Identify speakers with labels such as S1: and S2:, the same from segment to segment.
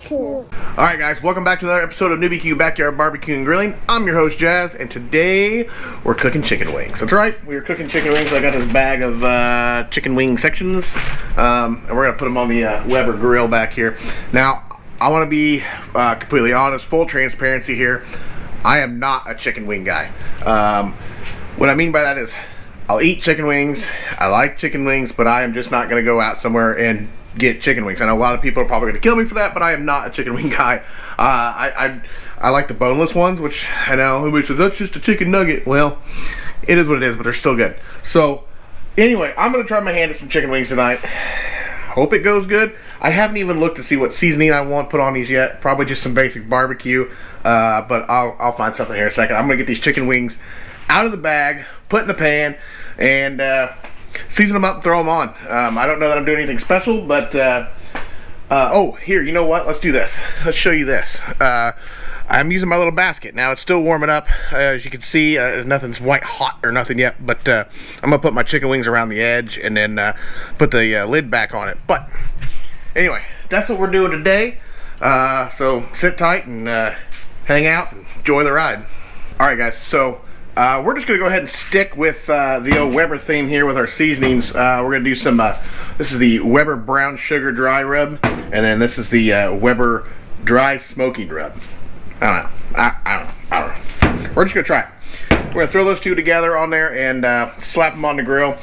S1: BBQ.
S2: Alright guys, welcome back to another episode of BBQ Backyard Barbecue and Grilling. I'm your host Jazz, and today we're cooking chicken wings. That's right, we're cooking chicken wings. I got this bag of chicken wing sections, and we're going to put them on the Weber grill back here. Now, I want to be completely honest, full transparency here. I am not a chicken wing guy. What I mean by that is, I'll eat chicken wings, I like chicken wings, but I am just not going to go out somewhere and get chicken wings. I know a lot of people are probably going to kill me for that, but I am not a chicken wing guy. I like the boneless ones, which I know everybody says that's just a chicken nugget. Well, it is what it is, but they're still good. So anyway, I'm going to try my hand at some chicken wings tonight. Hope it goes good. I haven't even looked to see what seasoning I want put on these yet. Probably just some basic barbecue, but I'll find something here in a second. I'm going to get these chicken wings out of the bag, put in the pan, and season them up and throw them on. I don't know that I'm doing anything special, but oh, here, you know what? Let's do this. Let's show you this. I'm using my little basket. Now, it's still warming up. As you can see, nothing's white hot or nothing yet, but I'm going to put my chicken wings around the edge and then put the lid back on it. But anyway, that's what we're doing today. So sit tight and hang out and enjoy the ride. Alright guys, so we're just going to go ahead and stick with the old Weber theme here with our seasonings. We're going to do some, this is the Weber brown sugar dry rub, and then this is the Weber dry smoky rub. I don't know. We're just going to try it. We're going to throw those two together on there and slap them on the grill.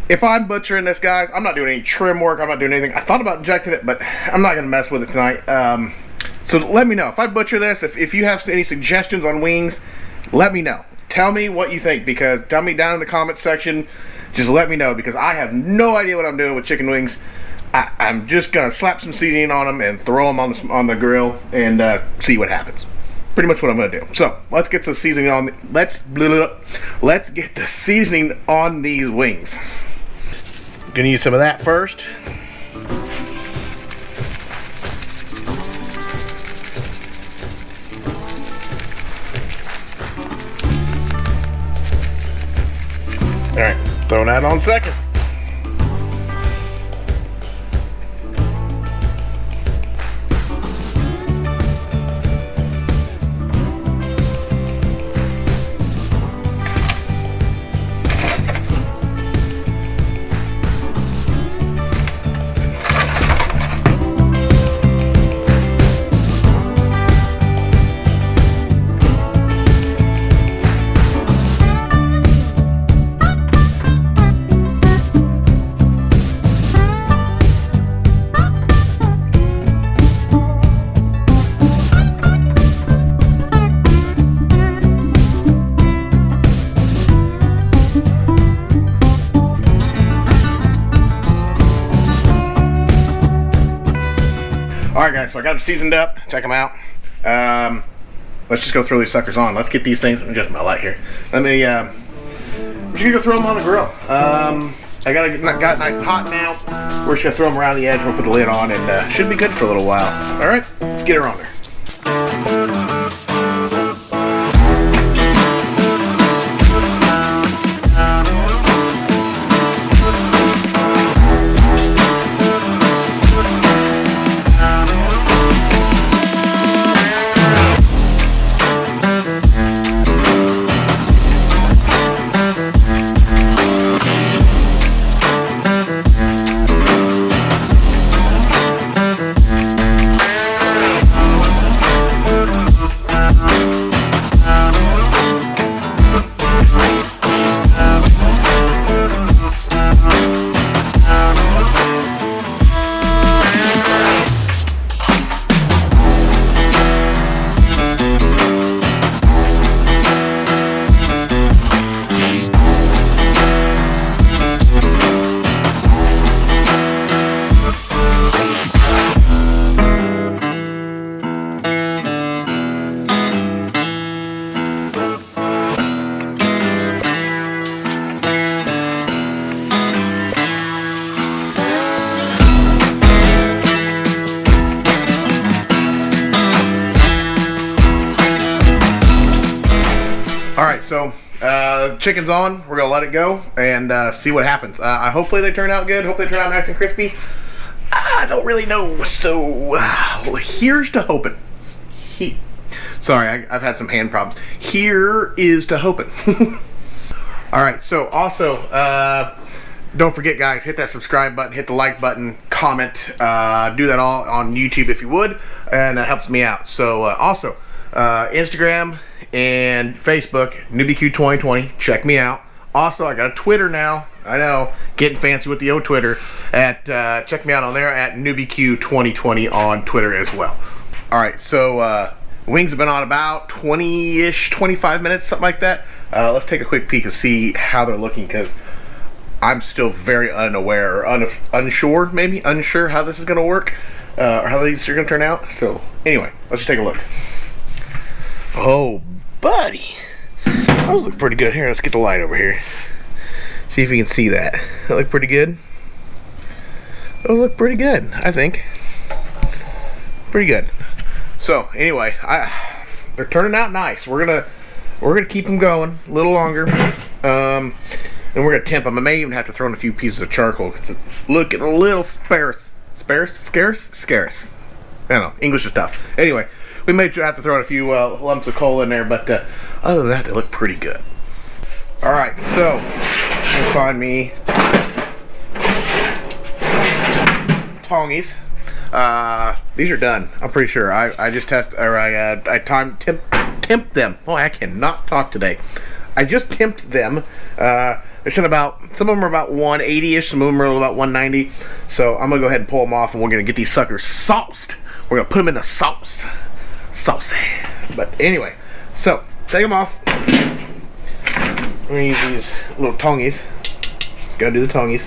S2: If I'm butchering this, guys, I'm not doing any trim work. I'm not doing anything. I thought about injecting it, but I'm not going to mess with it tonight. So let me know. If I butcher this, if you have any suggestions on wings, let me know. Tell me what you think, because tell me down in the comment section. Just let me know, because I have no idea what I'm doing with chicken wings. I'm just gonna slap some seasoning on them and throw them on the grill and see what happens. Pretty much what I'm gonna do. So let's get the seasoning on. Let's get the seasoning on these wings. Gonna use some of that first. Alright, throwing that on second. Alright guys, so I got them seasoned up. Check them out. Let's just go throw these suckers on. Let's get these things. Let me adjust my light here. I'm just gonna go throw them on the grill. I got it nice and hot now. We're just gonna throw them around the edge. We'll put the lid on, and should be good for a little while. Alright, let's get her on there. Alright, so chicken's on. We're gonna let it go and see what happens. Hopefully they turn out good. Hopefully they turn out nice and crispy. I don't really know. So here's to hoping. Sorry, I've had some hand problems. Here is to hoping. All right. So also, don't forget, guys, hit that subscribe button, hit the like button, comment, do that all on YouTube if you would, and that helps me out. So also, Instagram and Facebook, NewBQ2020. Check me out. Also, I got a Twitter now. I know, getting fancy with the old Twitter. Check me out on there at NewBQ2020 on Twitter as well. All right, so wings have been on about 20-ish, 25 minutes, something like that. Let's take a quick peek and see how they're looking, because I'm still very unaware, or unsure how this is going to work, or how these are going to turn out. So anyway, let's just take a look. Oh, buddy, those look pretty good. Here, let's get the light over here. See if you can see that. That look pretty good. Those look pretty good, I think. Pretty good. So anyway, they're turning out nice. We're gonna keep them going a little longer, and we're gonna temp them. I may even have to throw in a few pieces of charcoal because it's looking a little scarce. I don't know, English is tough. Anyway, we may have to throw in a few lumps of coal in there, but other than that, they look pretty good. All right, so let's find me tongies. These are done. I'm pretty sure. I just temp them. Oh, I cannot talk today. I just temped them. They're sitting about, some of them are about 180-ish, some of them are about 190. So I'm gonna go ahead and pull them off, and we're gonna get these suckers sauced. We're gonna put them in the sauce. Saucy. But anyway, so take them off. We're gonna use these little tongies. Gotta do the tongies.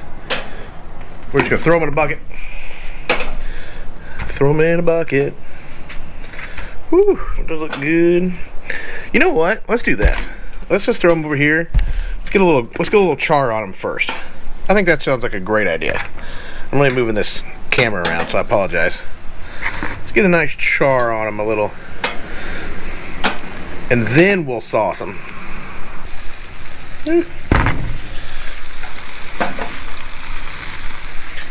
S2: We're just gonna throw them in a bucket. Throw them in a bucket. Woo, those look good. You know what? Let's do this. Let's just throw them over here. Let's get a little char on them first. I think that sounds like a great idea. I'm really moving this camera around, so I apologize. Let's get a nice char on them a little, and then we'll sauce them.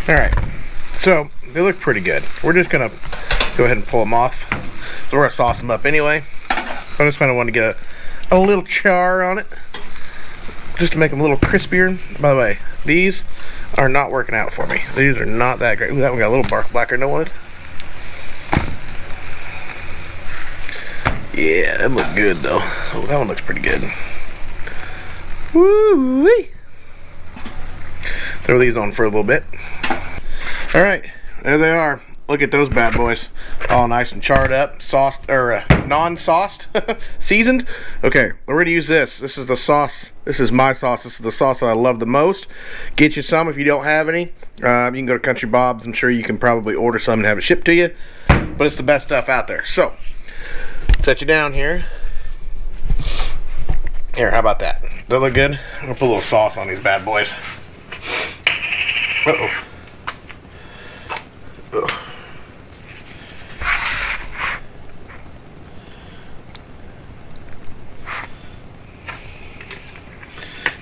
S2: All right, so they look pretty good. We're just gonna go ahead and pull them off. So we're gonna sauce them up anyway. I just kind of want to get a little char on it, just to make them a little crispier. By the way, these are not working out for me. These are not that great. Ooh, that one got a little bark blacker than I wanted. Yeah, that look good though. Oh, that one looks pretty good. Woo-wee. Throw these on for a little bit. All right, there they are. Look at those bad boys, all nice and charred up, sauced, or non-sauced, seasoned. Okay, we're gonna use this. This is the sauce. This is my sauce. This is the sauce that I love the most. Get you some if you don't have any. You can go to Country Bob's. I'm sure you can probably order some and have it shipped to you. But it's the best stuff out there. So, set you down here. Here, how about that? Does that look good? I'm gonna put a little sauce on these bad boys. Uh-oh. Ugh.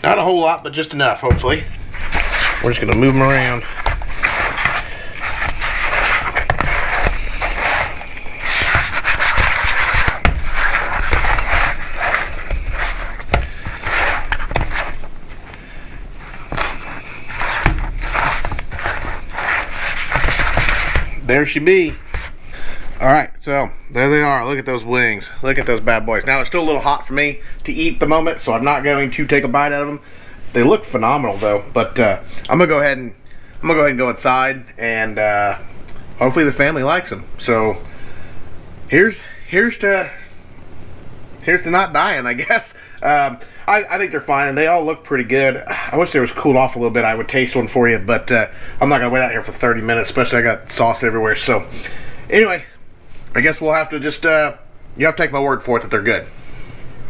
S2: Not a whole lot, but just enough, hopefully. We're just going to move them around. There she be. Alright, so there they are. Look at those wings. Look at those bad boys. Now, they're still a little hot for me to eat at the moment, so I'm not going to take a bite out of them. They look phenomenal though, but I'm gonna go ahead and go inside, and hopefully the family likes them. So here's to not dying, I guess. I think they're fine, and they all look pretty good. I wish they was cooled off a little bit. I would taste one for you, but I'm not gonna wait out here for 30 minutes, especially I got sauce everywhere. So anyway, I guess we'll have to just you have to take my word for it that they're good.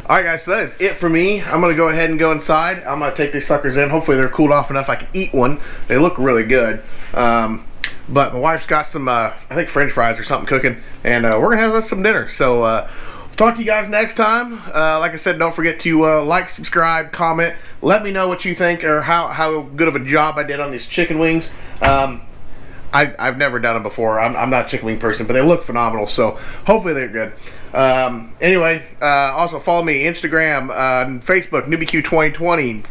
S2: Alright guys, so that is it for me. I'm going to go ahead and go inside. I'm going to take these suckers in. Hopefully they're cooled off enough I can eat one. They look really good. But my wife's got some, I think French fries or something cooking. And we're going to have some dinner. So we'll talk to you guys next time. Like I said, don't forget to like, subscribe, comment. Let me know what you think, or how good of a job I did on these chicken wings. I I've never done them before. I'm not a chicken wing person, but they look phenomenal. So hopefully they're good. Anyway, also follow me Instagram, Facebook, NewBQ 2020,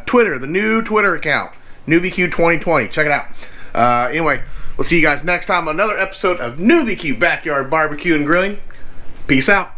S2: Twitter, the new Twitter account, NewBQ 2020. Check it out. Anyway, we'll see you guys next time on another episode of NewBQ Backyard Barbecue and Grilling. Peace out.